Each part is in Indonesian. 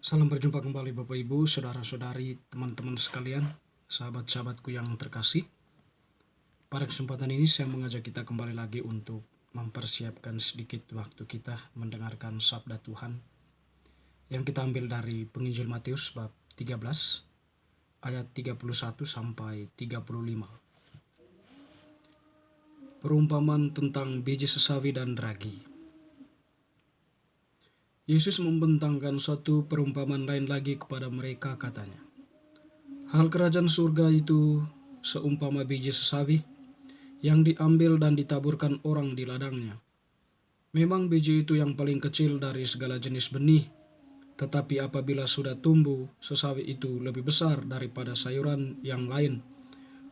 Salam berjumpa kembali Bapak Ibu, saudara-saudari, teman-teman sekalian, sahabat-sahabatku yang terkasih. Pada kesempatan ini saya mengajak kita kembali lagi untuk mempersiapkan sedikit waktu kita mendengarkan sabda Tuhan yang kita ambil dari Penginjil Matius bab 13 ayat 31 sampai 35. Perumpamaan tentang biji sesawi dan ragi. Yesus membentangkan suatu perumpamaan lain lagi kepada mereka, katanya, "Hal kerajaan surga itu seumpama biji sesawi yang diambil dan ditaburkan orang di ladangnya. Memang biji itu yang paling kecil dari segala jenis benih, tetapi apabila sudah tumbuh, sesawi itu lebih besar daripada sayuran yang lain,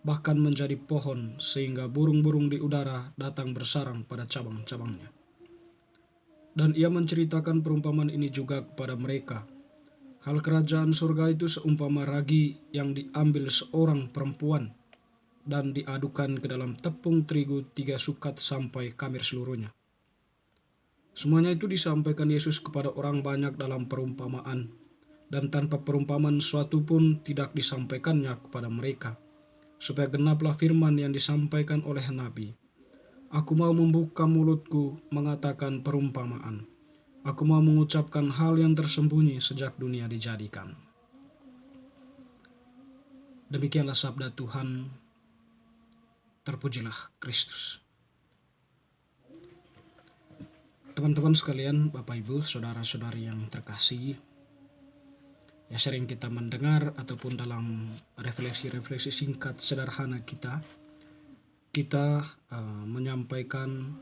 bahkan menjadi pohon sehingga burung-burung di udara datang bersarang pada cabang-cabangnya." Dan ia menceritakan perumpamaan ini juga kepada mereka. Hal kerajaan surga itu seumpama ragi yang diambil seorang perempuan dan diadukan ke dalam tepung terigu 3 sukat sampai kamir seluruhnya. Semuanya itu disampaikan Yesus kepada orang banyak dalam perumpamaan, dan tanpa perumpamaan suatu pun tidak disampaikannya kepada mereka, supaya genaplah firman yang disampaikan oleh Nabi. "Aku mau membuka mulutku mengatakan perumpamaan. Aku mau mengucapkan hal yang tersembunyi sejak dunia dijadikan." Demikianlah sabda Tuhan. Terpujilah Kristus. Teman-teman sekalian, Bapak Ibu, saudara-saudari yang terkasih, ya sering kita mendengar ataupun dalam refleksi-refleksi singkat sederhana kita menyampaikan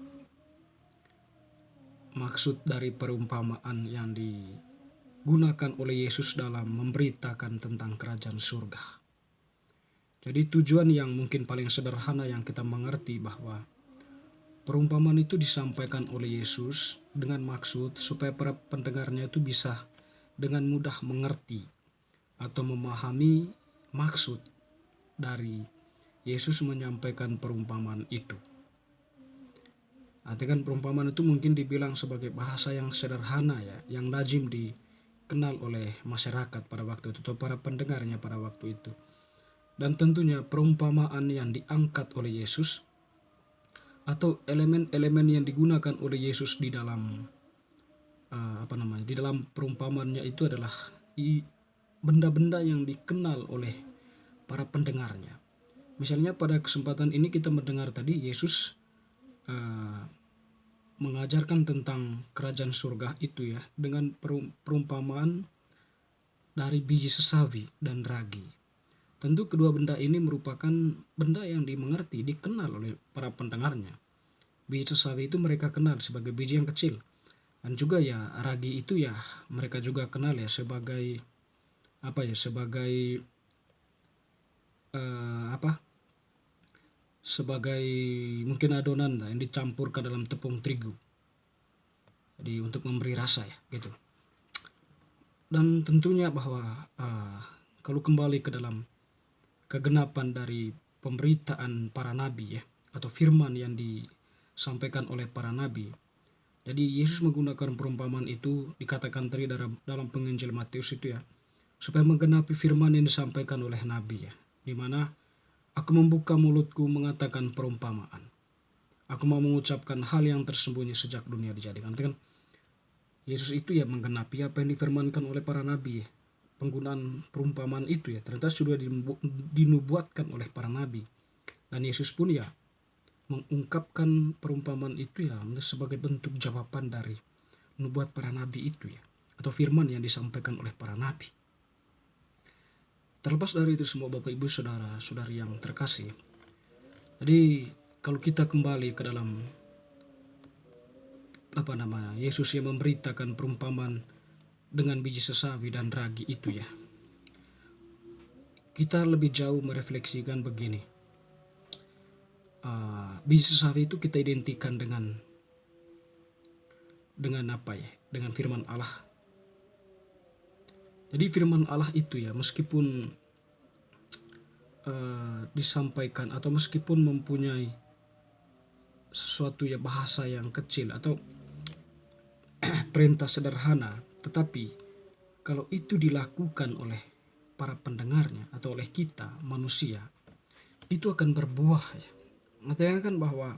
maksud dari perumpamaan yang digunakan oleh Yesus dalam memberitakan tentang kerajaan surga. Jadi tujuan yang mungkin paling sederhana yang kita mengerti bahwa perumpamaan itu disampaikan oleh Yesus dengan maksud supaya para pendengarnya itu bisa dengan mudah mengerti atau memahami maksud dari Yesus menyampaikan perumpamaan itu. Artinya kan perumpamaan itu mungkin dibilang sebagai bahasa yang sederhana, ya, yang lazim dikenal oleh masyarakat pada waktu itu atau para pendengarnya pada waktu itu. Dan tentunya perumpamaan yang diangkat oleh Yesus atau elemen-elemen yang digunakan oleh Yesus di dalam di dalam perumpamaannya itu adalah benda-benda yang dikenal oleh para pendengarnya. Misalnya pada kesempatan ini kita mendengar tadi Yesus mengajarkan tentang kerajaan surga itu, ya, dengan perumpamaan dari biji sesawi dan ragi. Tentu kedua benda ini merupakan benda yang dikenal oleh para pendengarnya. Biji sesawi itu mereka kenal sebagai biji yang kecil. Dan juga ya ragi itu ya mereka juga kenal ya sebagai sebagai mungkin adonan yang dicampurkan dalam tepung terigu. Jadi untuk memberi rasa, ya, gitu. Dan tentunya bahwa kalau kembali ke dalam kegenapan dari pemberitaan para nabi, ya, atau firman yang disampaikan oleh para nabi. Jadi Yesus menggunakan perumpamaan itu dikatakan tadi dalam Penginjil Matius itu, ya, supaya menggenapi firman yang disampaikan oleh nabi, ya, di mana "Aku membuka mulutku mengatakan perumpamaan. Aku mau mengucapkan hal yang tersembunyi sejak dunia dijadikan." Kan Yesus itu ya menggenapi apa yang difirmankan oleh para nabi, ya. Penggunaan perumpamaan itu, ya, ternyata sudah dinubuatkan oleh para nabi. Dan Yesus pun ya mengungkapkan perumpamaan itu ya sebagai bentuk jawaban dari nubuat para nabi itu, ya, atau firman yang disampaikan oleh para nabi. Terlepas dari itu semua, Bapak Ibu, saudara-saudari yang terkasih, jadi kalau kita kembali ke dalam Yesus yang memberitakan perumpamaan dengan biji sesawi dan ragi itu, ya, kita lebih jauh merefleksikan begini. Biji sesawi itu kita identikan dengan dengan firman Allah. Jadi firman Allah itu, ya, meskipun disampaikan atau meskipun mempunyai sesuatu ya bahasa yang kecil atau perintah sederhana, tetapi kalau itu dilakukan oleh para pendengarnya atau oleh kita manusia, itu akan berbuah ya. Artinya kan bahwa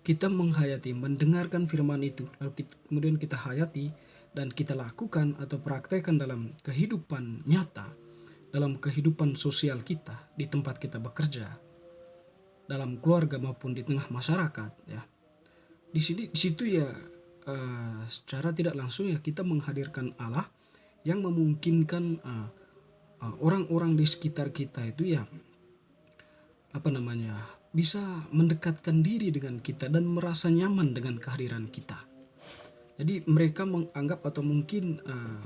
kita menghayati, mendengarkan firman itu, lalu kemudian kita hayati dan kita lakukan atau praktekkan dalam kehidupan nyata, dalam kehidupan sosial kita, di tempat kita bekerja, dalam keluarga maupun di tengah masyarakat ya. Di situ ya secara tidak langsung ya kita menghadirkan Allah yang memungkinkan orang-orang di sekitar kita itu ya bisa mendekatkan diri dengan kita dan merasa nyaman dengan kehadiran kita. Jadi mereka menganggap atau mungkin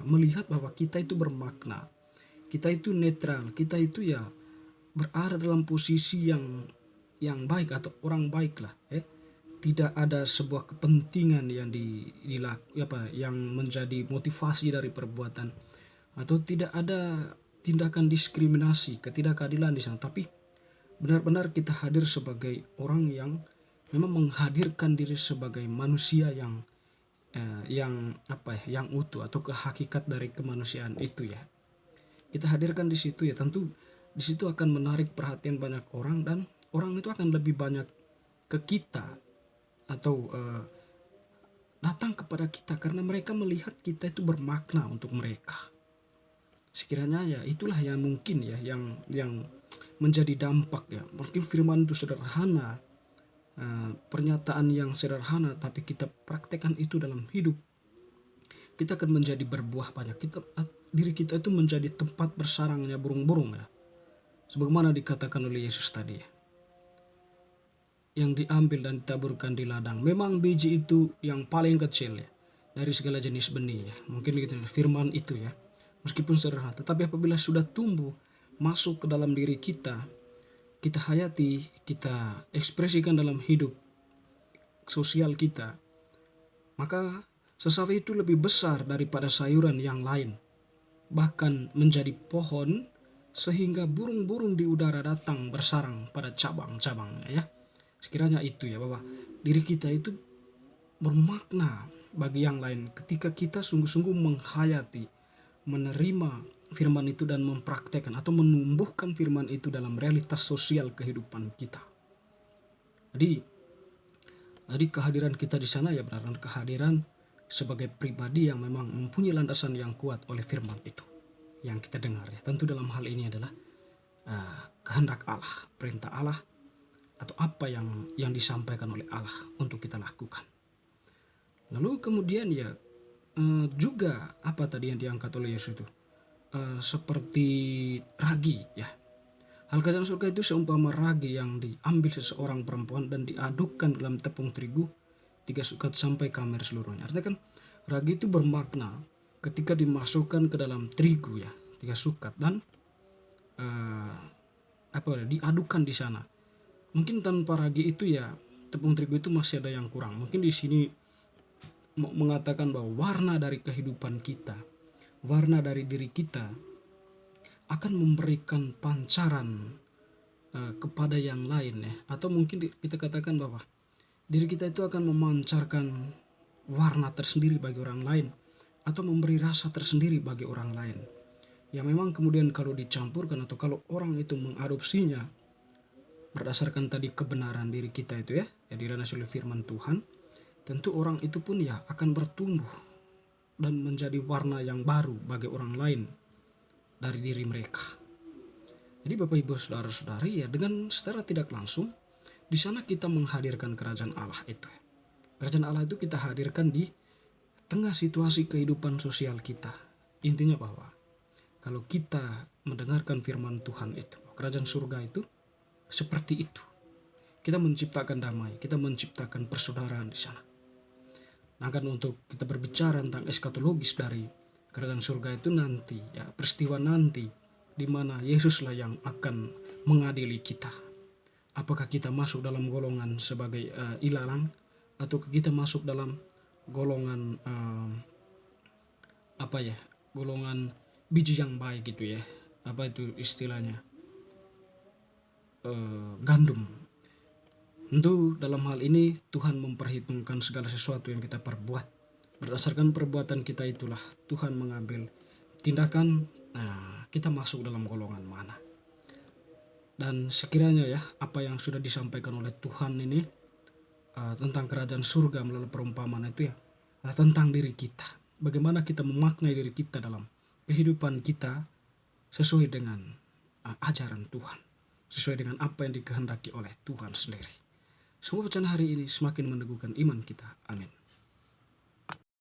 melihat bahwa kita itu bermakna, kita itu netral, kita itu ya berada dalam posisi yang baik atau orang baik lah. Tidak ada sebuah kepentingan yang menjadi motivasi dari perbuatan, atau tidak ada tindakan diskriminasi, ketidakadilan di sana, tapi benar-benar kita hadir sebagai orang yang memang menghadirkan diri sebagai manusia yang utuh atau kehakikat dari kemanusiaan itu ya. Kita hadirkan di situ ya, tentu di situ akan menarik perhatian banyak orang dan orang itu akan lebih banyak ke kita atau datang kepada kita karena mereka melihat kita itu bermakna untuk mereka. Sekiranya ya itulah yang mungkin ya yang menjadi dampak ya. Mungkin firman itu sederhana, pernyataan yang sederhana, tapi kita praktekkan itu dalam hidup, kita akan menjadi berbuah banyak. Diri kita itu menjadi tempat bersarangnya burung-burung ya. Sebagaimana dikatakan oleh Yesus tadi ya, yang diambil dan ditaburkan di ladang. Memang biji itu yang paling kecil ya dari segala jenis benih ya. Mungkin gitu firman itu ya. Meskipun sederhana, tetapi apabila sudah tumbuh masuk ke dalam diri kita, kita hayati, kita ekspresikan dalam hidup sosial kita, maka sesawi itu lebih besar daripada sayuran yang lain, bahkan menjadi pohon sehingga burung-burung di udara datang bersarang pada cabang-cabangnya ya. Sekiranya itu ya, bahwa diri kita itu bermakna bagi yang lain ketika kita sungguh-sungguh menghayati, menerima firman itu dan mempraktekkan atau menumbuhkan firman itu dalam realitas sosial kehidupan kita. Jadi kehadiran kita di sana ya benar-benar kehadiran sebagai pribadi yang memang mempunyai landasan yang kuat oleh firman itu yang kita dengar ya. Tentu dalam hal ini adalah kehendak Allah, perintah Allah, atau apa yang disampaikan oleh Allah untuk kita lakukan. Lalu kemudian ya juga apa tadi yang diangkat oleh Yesus itu, seperti ragi ya. Hal kerajaan surga itu seumpama ragi yang diambil seseorang perempuan dan diadukkan dalam tepung terigu 3 sukat sampai kamer seluruhnya. Artinya kan ragi itu bermakna ketika dimasukkan ke dalam terigu ya 3 sukat dan diadukkan di sana. Mungkin tanpa ragi itu ya tepung terigu itu masih ada yang kurang. Mungkin di sini mengatakan bahwa warna dari kehidupan kita, warna dari diri kita akan memberikan pancaran kepada yang lain ya. Atau mungkin kita katakan bahwa diri kita itu akan memancarkan warna tersendiri bagi orang lain atau memberi rasa tersendiri bagi orang lain. Ya memang kemudian kalau dicampurkan atau kalau orang itu mengadopsinya berdasarkan tadi kebenaran diri kita itu ya dilandasi oleh firman Tuhan, tentu orang itu pun ya akan bertumbuh dan menjadi warna yang baru bagi orang lain dari diri mereka. Jadi Bapak Ibu Saudara-saudari ya, dengan secara tidak langsung di sana kita menghadirkan kerajaan Allah itu. Kerajaan Allah itu kita hadirkan di tengah situasi kehidupan sosial kita. Intinya bahwa kalau kita mendengarkan firman Tuhan itu, kerajaan surga itu seperti itu. Kita menciptakan damai, kita menciptakan persaudaraan di sana. Nah kan untuk kita berbicara tentang eskatologis dari kerajaan surga itu nanti ya, peristiwa nanti di mana Yesuslah yang akan mengadili kita. Apakah kita masuk dalam golongan sebagai ilalang atau kita masuk dalam golongan golongan biji yang baik gitu ya. Apa itu istilahnya? Gandum. Tentu dalam hal ini Tuhan memperhitungkan segala sesuatu yang kita perbuat. Berdasarkan perbuatan kita itulah Tuhan mengambil tindakan kita masuk dalam golongan mana. Dan sekiranya ya apa yang sudah disampaikan oleh Tuhan ini tentang kerajaan surga melalui perumpamaan itu ya tentang diri kita. Bagaimana kita memaknai diri kita dalam kehidupan kita sesuai dengan ajaran Tuhan, sesuai dengan apa yang dikehendaki oleh Tuhan sendiri. Semoga bacaan hari ini semakin meneguhkan iman kita. Amin.